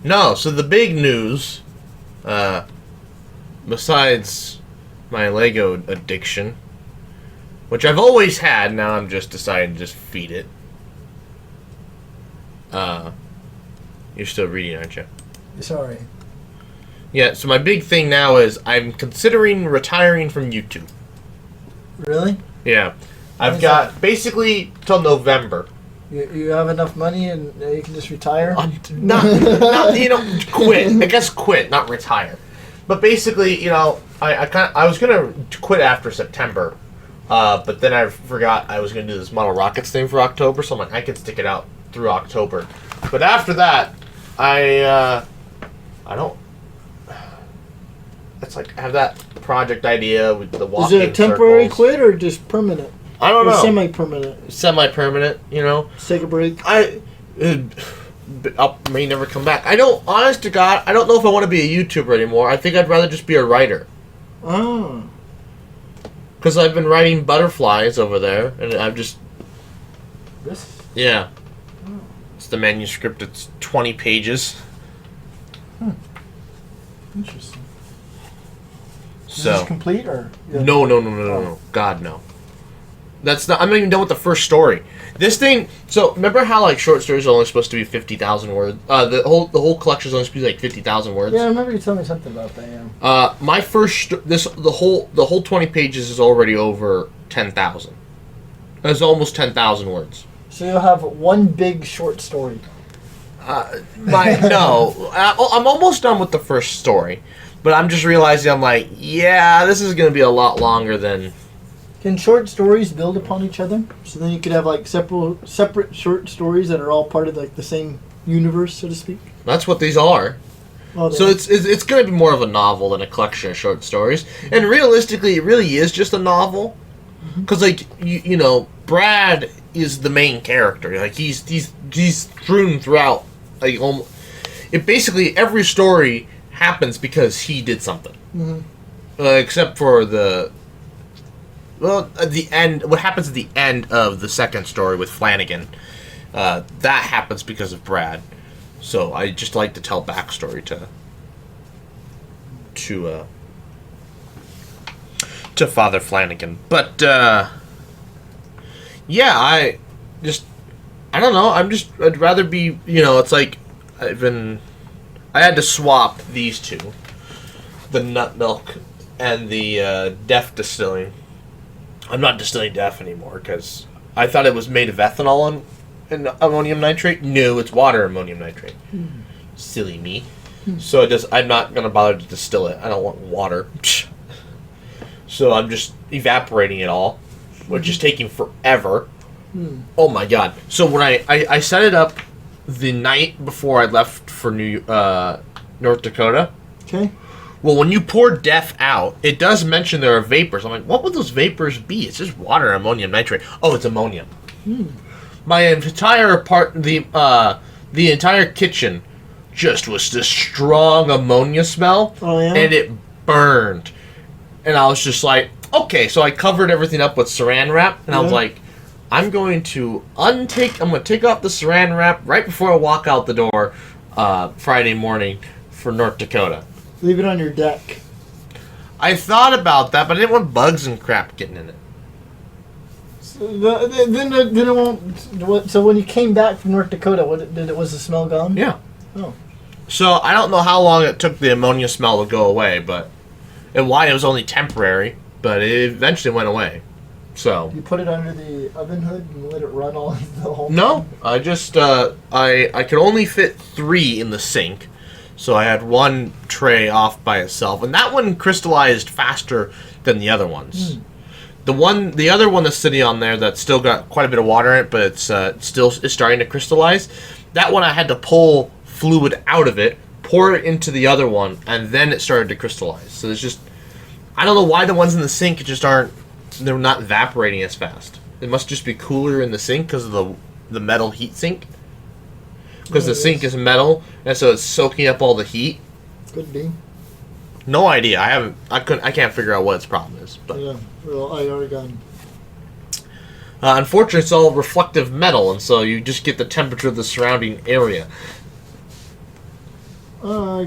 No, so the big news, besides my Lego addiction, which I've always had, now I'm just deciding to just feed it. You're still reading, aren't you? Sorry. Yeah, so my big thing now is I'm considering retiring from YouTube. Really? Yeah. I've got basically till November. You have enough money and you can just retire? Not, quit. I guess quit, not retire. But basically, I was gonna quit after September, but then I forgot I was gonna do this model rockets thing for October, so I'm like, I can stick it out through October. But after that, I don't. It's like I have that project idea with the walking. Is it a temporary circles. quit or just permanent? I don't know. Semi-permanent. Semi-permanent, Just take a break. I may never come back. Honest to God, I don't know if I want to be a YouTuber anymore. I think I'd rather just be a writer. Oh. Because I've been writing butterflies over there, and I've just... This? Yeah. Oh. It's the manuscript. It's 20 pages. Interesting. So. Is this complete, or...? Yeah. No. God, no. That's not... I'm not even done with the first story. This thing... So, remember how, like, short stories are only supposed to be 50,000 words? The whole collection is only supposed to be, like, 50,000 words? Yeah, I remember you telling me something about that, yeah. My first... The whole 20 pages is already over 10,000. It's almost 10,000 words. So you'll have one big short story. No. I'm almost done with the first story. But I'm just realizing, I'm like, yeah, this is going to be a lot longer than... Can short stories build upon each other? So then you could have like separate short stories that are all part of like the same universe, so to speak? That's what these are. Oh, so it's going to be more of a novel than a collection of short stories. And realistically, it really is just a novel. Because, like, you know, Brad is the main character. Like, he's strewn throughout. Like, basically every story happens because he did something. Except for the end. What happens at the end of the second story with Flanagan, that happens because of Brad. So I just like to tell backstory to Father Flanagan. But yeah, I don't know. I'd rather be, it's like I had to swap these two, the nut milk and the DEF distilling. I'm not distilling DEF anymore because I thought it was made of ethanol and ammonium nitrate. No, it's water ammonium nitrate. Silly me. So I'm not going to bother to distill it. I don't want water. So I'm just evaporating it all, which is taking forever. Oh my god. So when I set it up the night before I left for North Dakota. Okay. Well, when you pour DEF out, it does mention there are vapors. I'm like, what would those vapors be? It's just water, ammonium nitrate. Oh, it's ammonium. My entire the entire kitchen just was this strong ammonia smell. Oh, yeah? And it burned. And I was just like, okay. So I covered everything up with saran wrap, and I was like, I'm going to take off the saran wrap right before I walk out the door Friday morning for North Dakota. Leave it on your deck. I thought about that, but I didn't want bugs and crap getting in it. So then it won't. So when you came back from North Dakota, was the smell gone? Yeah. Oh. So I don't know how long it took the ammonia smell to go away, and why it was only temporary, but it eventually went away. So you put it under the oven hood and let it run all the whole time? No, I just I could only fit 3 in the sink. So I had one tray off by itself, and that one crystallized faster than the other ones. The other one that's sitting on there that's still got quite a bit of water in it, but it's still starting to crystallize. That one I had to pull fluid out of it, pour it into the other one, and then it started to crystallize. So it's just, I don't know why the ones in the sink they're not evaporating as fast. It must just be cooler in the sink because of the metal heat sink. Because the sink is metal, and so it's soaking up all the heat. Could be. No idea. I can't figure out what its problem is. But yeah, well, I already got. Unfortunately, it's all reflective metal, and so you just get the temperature of the surrounding area.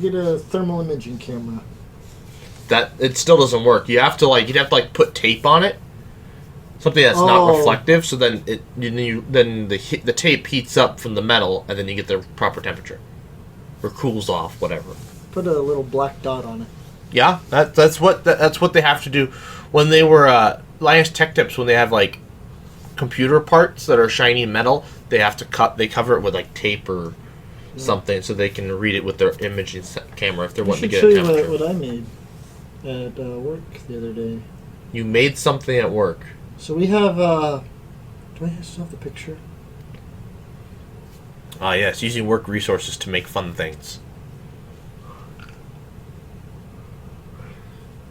Get a thermal imaging camera. That it still doesn't work. You'd have to put tape on it, something that's not reflective. So then the tape heats up from the metal, and then you get the proper temperature, or cools off, whatever. Put a little black dot on it. Yeah, that's what they have to do when they were Linus Tech Tips, when they have like computer parts that are shiny metal. They have to cover it with like tape or something so they can read it with their imaging camera if they're wanting to get a temperature. Show you what I made at work the other day. You made something at work. So we have. Do I still have the picture? Ah, yes, using work resources to make fun things.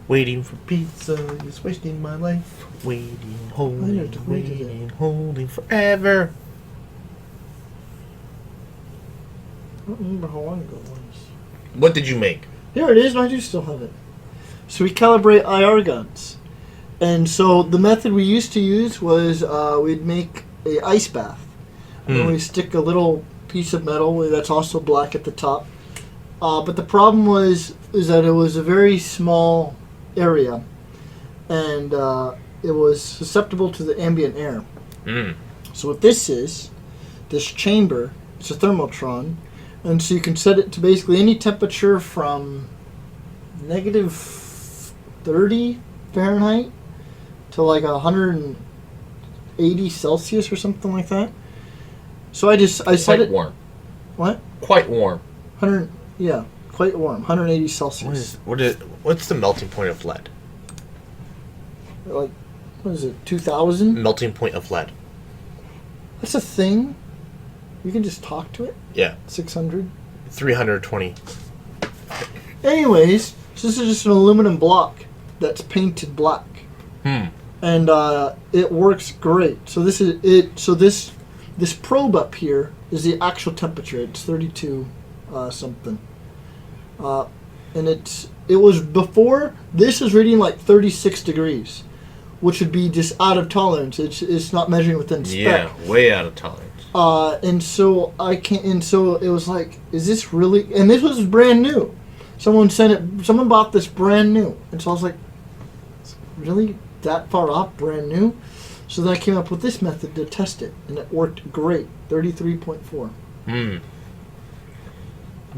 Waiting for pizza is wasting my life. Waiting, holding forever. I don't remember how long ago it was. What did you make? Here it is, and I do still have it. So we calibrate IR guns. And so the method we used to use was we'd make a ice bath. And then we stick a little piece of metal that's also black at the top. But the problem is that it was a very small area. And it was susceptible to the ambient air. So what this is, this chamber, it's a thermotron. And so you can set it to basically any temperature from negative 30 Fahrenheit to like 180 Celsius or something like that. So I set it warm. What? Quite warm. Quite warm. 180 Celsius. What's the melting point of lead? Like, what is it? 2,000? Melting point of lead. That's a thing. You can just talk to it. Yeah. 600. 320. Anyways, so this is just an aluminum block that's painted black. And it works great. So this is it. So this probe up here is the actual temperature. It's 32 something. And it was before this is reading like 36 degrees, which would be just out of tolerance. It's not measuring within spec. Yeah, way out of tolerance. And so it was like, is this really? And this was brand new. Someone bought this brand new, and so I was like, really that far off, brand new? So then I came up with this method to test it, and it worked great. 33.4.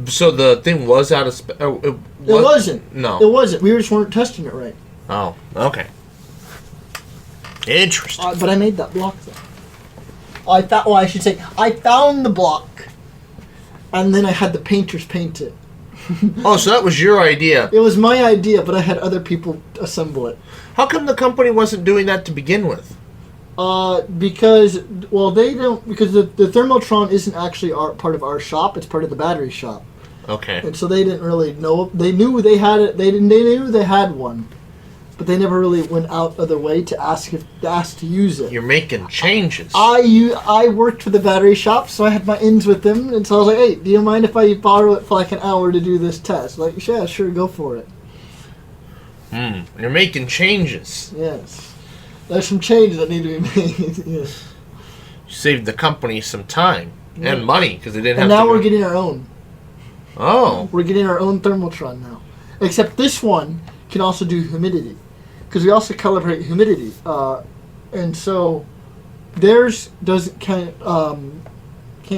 So the thing was out of spec. It wasn't. No, it wasn't. We just weren't testing it right. Oh, okay. Interesting. But I made that block though. I found the block, and then I had the painters paint it. Oh, so that was your idea. It was my idea, but I had other people assemble it. How come the company wasn't doing that to begin with? Because they don't. Because the thermotron isn't actually part of our shop. It's part of the battery shop. Okay. And so they didn't really know. They knew they had it. They knew they had one, but they never really went out of their way to ask to use it. You're making changes. I worked for the battery shop, so I had my ins with them, and so I was like, "Hey, do you mind if I borrow it for like an hour to do this test?" Like, yeah, sure, go for it. You're making changes. Yes. There's some changes that need to be made. Yes. You saved the company some time and money because they didn't have. And now we're getting our own. Oh. We're getting our own thermotron now. Except this one can also do humidity, because we also calibrate humidity, and so theirs can't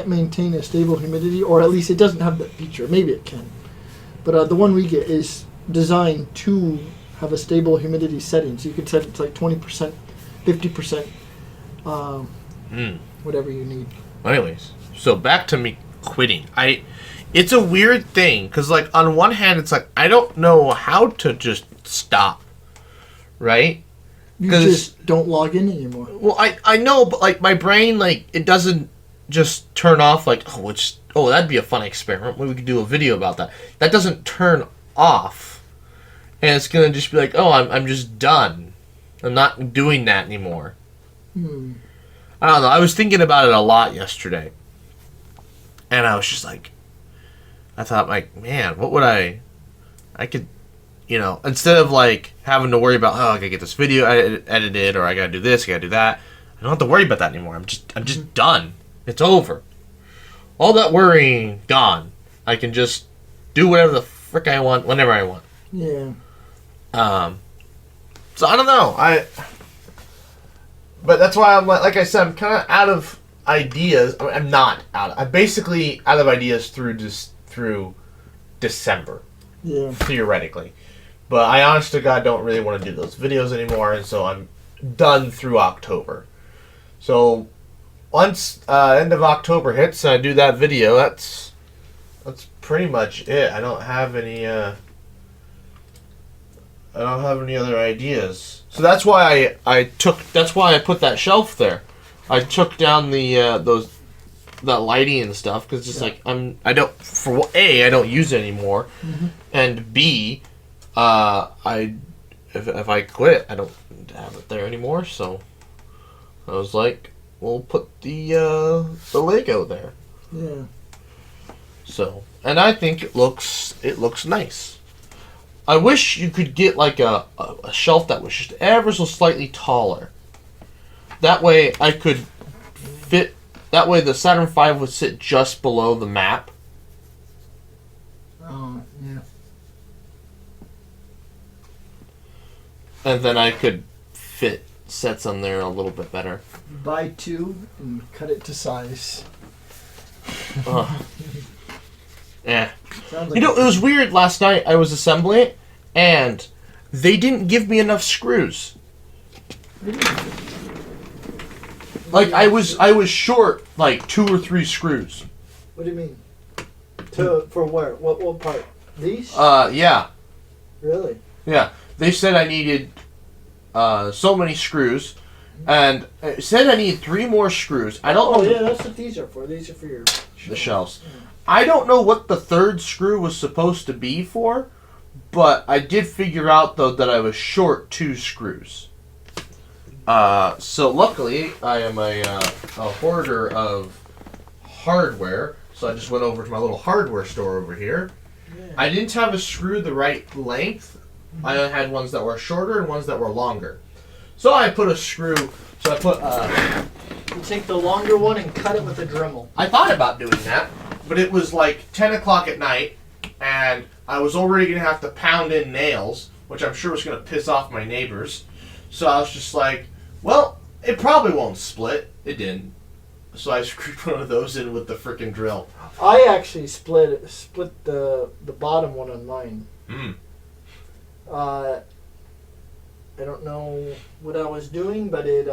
maintain a stable humidity, or at least it doesn't have that feature. Maybe it can, but the one we get is designed to have a stable humidity setting, so you can set it to like 20%, 50%, whatever you need. Anyways, so back to me quitting. It's a weird thing, because like on one hand it's like I don't know how to just stop, right? You just don't log in anymore. Well, I know, but like my brain, like it doesn't just turn off like, that'd be a fun experiment. Maybe we could do a video about that. That doesn't turn off. And it's going to just be like, I'm just done. I'm not doing that anymore. I don't know. I was thinking about it a lot yesterday. And I was just like, I thought, like, man, what would I could, instead of like having to worry about, I got to get this video edited, or I got to do this, I got to do that. I don't have to worry about that anymore. I'm just done. It's over. All that worrying, gone. I can just do whatever the frick I want whenever I want. Yeah. So I don't know. But that's why I'm like I said, I'm kind of out of ideas. I mean, I'm not out. I'm basically out of ideas through December, theoretically. But I honest to God don't really want to do those videos anymore, and so I'm done through October. So once end of October hits and I do that video, that's pretty much it. I don't have any other ideas. So that's why I put that shelf there. I took down the that lighting and stuff because just like I don't use it anymore, and B, if I quit, I don't have it there anymore. So I was like, we'll put the Lego there. Yeah. So, and I think it looks nice. I wish you could get like a shelf that was just ever so slightly taller. That way I could fit. That way the Saturn V would sit just below the map. Oh, yeah. And then I could fit sets on there a little bit better. Buy two and cut it to size. Yeah. Sounds You know, it was weird last night. I was assembling it, and they didn't give me enough screws. Like I was short like 2 or 3 screws. What do you mean? For where? What part? These? Yeah. Really? Yeah. They said I needed so many screws, and it said I needed 3 more screws. I don't know. Oh yeah, that's what these are for. These are for your the shelves. I don't know what the 3rd screw was supposed to be for, but I did figure out though that I was short 2 screws. So luckily I am a hoarder of hardware, so I just went over to my little hardware store over here. Yeah. I didn't have a screw the right length. I had ones that were shorter and ones that were longer. So I put a screw. So I put. You take the longer one and cut it with a Dremel. I thought about doing that, but it was like 10 o'clock at night, and I was already gonna have to pound in nails, which I'm sure was gonna piss off my neighbors. So I was just like, well, it probably won't split. It didn't. So I screwed one of those in with the frickin' drill. I actually split the bottom one on mine. I don't know what I was doing, but it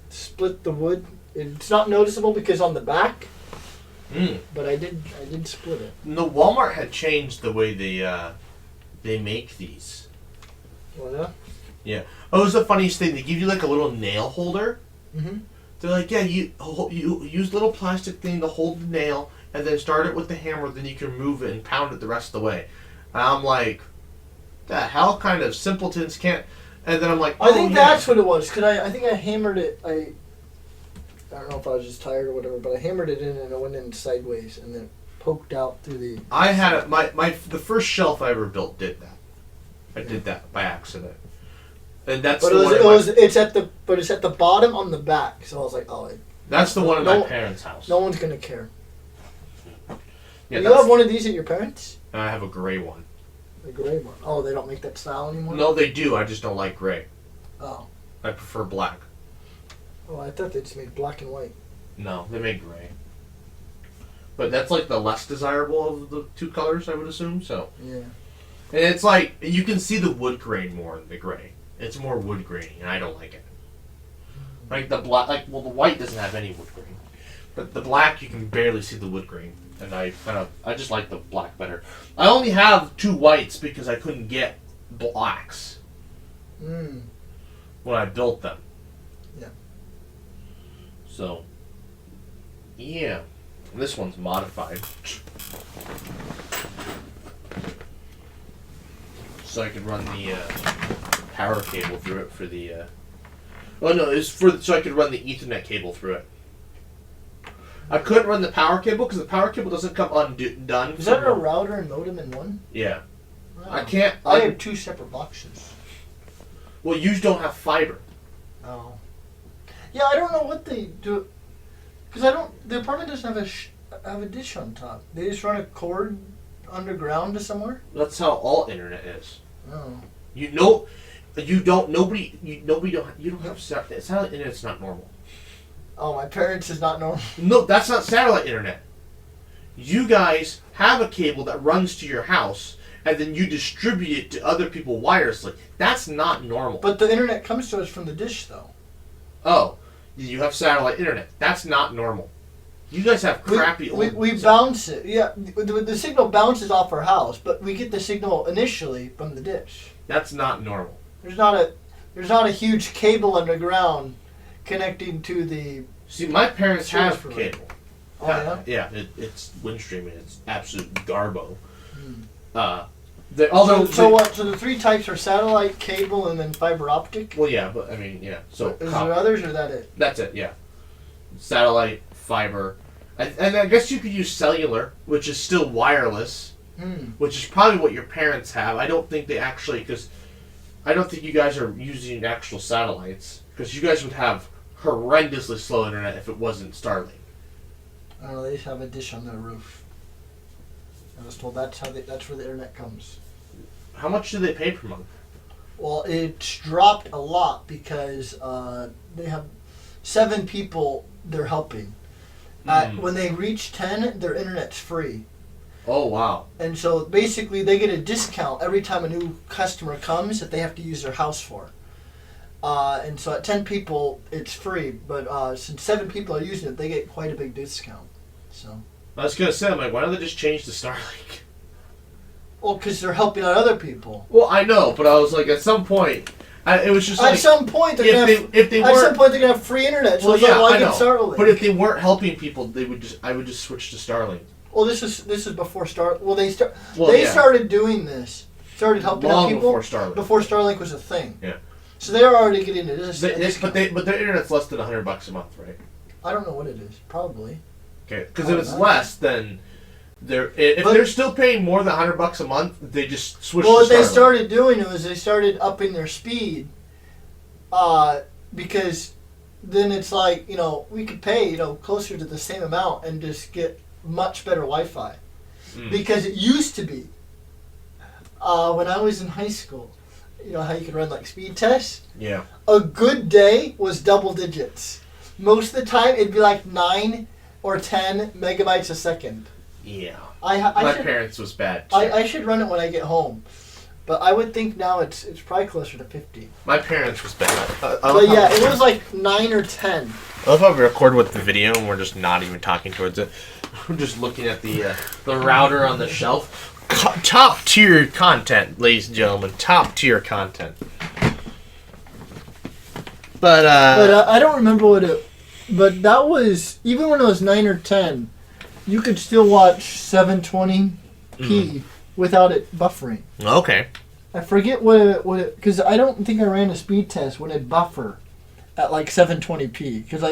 split the wood. It's not noticeable because on the back, but I did split it. No, Walmart had changed the way they make these. Oh yeah. Yeah. Oh, it was the funniest thing. They give you like a little nail holder. Mm-hmm. They're like, yeah, you use a little plastic thing to hold the nail, and then start it with the hammer. Then you can move it and pound it the rest of the way. And I'm like, the hell kind of simpletons can't. And then I'm like, I think that's what it was. Cause I think I hammered it. I don't know if I was just tired or whatever, but I hammered it in and it went in sideways and then poked out through the. I had the first shelf I ever built did that. I did that by accident. And that's it's at the bottom on the back. So I was like, oh. That's the one in my parents' house. No one's gonna care. Yeah, you have one of these at your parents'? I have a gray one. A gray one. Oh, they don't make that style anymore? No, they do. I just don't like gray. Oh. I prefer black. Oh, I thought they just made black and white. No, they make gray. But that's like the less desirable of the 2 colors, I would assume. So. Yeah. And it's like you can see the wood grain more in the gray. It's more wood grainy, and I don't like it. Like the black, the white doesn't have any wood grain, but the black you can barely see the wood grain, and I just like the black better. I only have 2 whites because I couldn't get blacks when I built them. Yeah. So, yeah, this one's modified, so I could run the power cable through it for the. Oh no, it's so I could run the Ethernet cable through it. I couldn't run the power cable because the power cable doesn't come undone. Is that a router and modem in one? Yeah. Oh. I can't. I have 2 separate boxes. Well, you don't have fiber. Oh. Yeah, I don't know what they do. Because the apartment doesn't have have a dish on top. They just run a cord underground to somewhere? That's how all internet is. Oh. You know, you don't. Nobody. You don't have satellite internet. It's not normal. Oh, my parents is not normal. No, that's not satellite internet. You guys have a cable that runs to your house, and then you distribute it to other people wirelessly. That's not normal. But the internet comes to us from the dish, though. Oh, you have satellite internet. That's not normal. You guys have crappy we bounce it. Yeah, the signal bounces off our house, but we get the signal initially from the dish. That's not normal. There's not a huge cable underground connecting to the. See, my parents have provider. cable. Oh, yeah? Yeah, it's Windstream. It's absolute garbo. Hmm. So what? So the three types are satellite, cable, and then fiber optic. Well, yeah, but I mean, yeah. So is there others, or that it? That's it. Yeah, satellite, fiber, and I guess you could use cellular, which is still wireless, which is probably what your parents have. I don't think they actually, because I don't think you guys are using actual satellites, because you guys would have horrendously slow internet if it wasn't Starlink. I don't know. They just have a dish on their roof. I was told that's where the internet comes. How much do they pay per month? Well, it's dropped a lot because they have 7 people they're helping. When they reach 10, their internet's free. Oh, wow. And so basically they get a discount every time a new customer comes that they have to use their house for. And so at 10 people, it's free. But since 7 people are using it, they get quite a big discount. So. I was going to say, I'm like, why don't they just change to Starlink? Well, because they're helping out other people. Well, I know, but I was like, at some point, it was just like... At some point, they're going to have free internet. So well, yeah, I know. Starlink. But if they weren't helping people, I would just switch to Starlink. Well, this is before Starlink. Well, they yeah. started doing this. Started helping out people before Starlink. Before Starlink was a thing. Yeah. So they're already getting into this. But their internet's less than $100 a month, right? I don't know what it is. Probably. Okay, because if it's less, then they're still paying more than $100 a month, they just switch. Well, to what they Starlink. started doing was they started upping their speed, because then it's like we could pay closer to the same amount and just get much better Wi-Fi, because it used to be when I was in high school. You know how you could run like speed tests? Yeah. A good day was double digits. Most of the time, it'd be like 9 or 10 megabytes a second. Yeah. My parents was bad too. I should run it when I get home, but I would think now it's probably closer to 50. My parents was bad. But yeah, it was like 9 or 10. I love how we record with the video and we're just not even talking towards it. We're just looking at the router on the shelf. Top tier content, ladies and gentlemen. Top tier content. But I don't remember what it. But that was even when it was 9 or 10, you could still watch 720p without it buffering. Okay. I forget what it because I don't think I ran a speed test when it buffer at like 720p because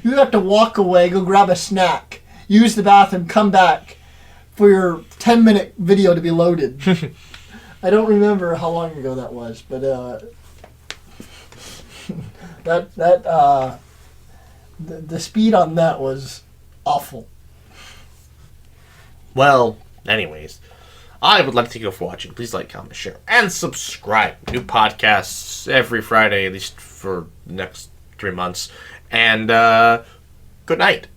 you have to walk away, go grab a snack, use the bathroom, come back for your 10-minute video to be loaded. I don't remember how long ago that was, but the speed on that was awful. Well, anyways, I would like to thank you for watching. Please like, comment, share, and subscribe. New podcasts every Friday, at least for the next 3 months. And good night.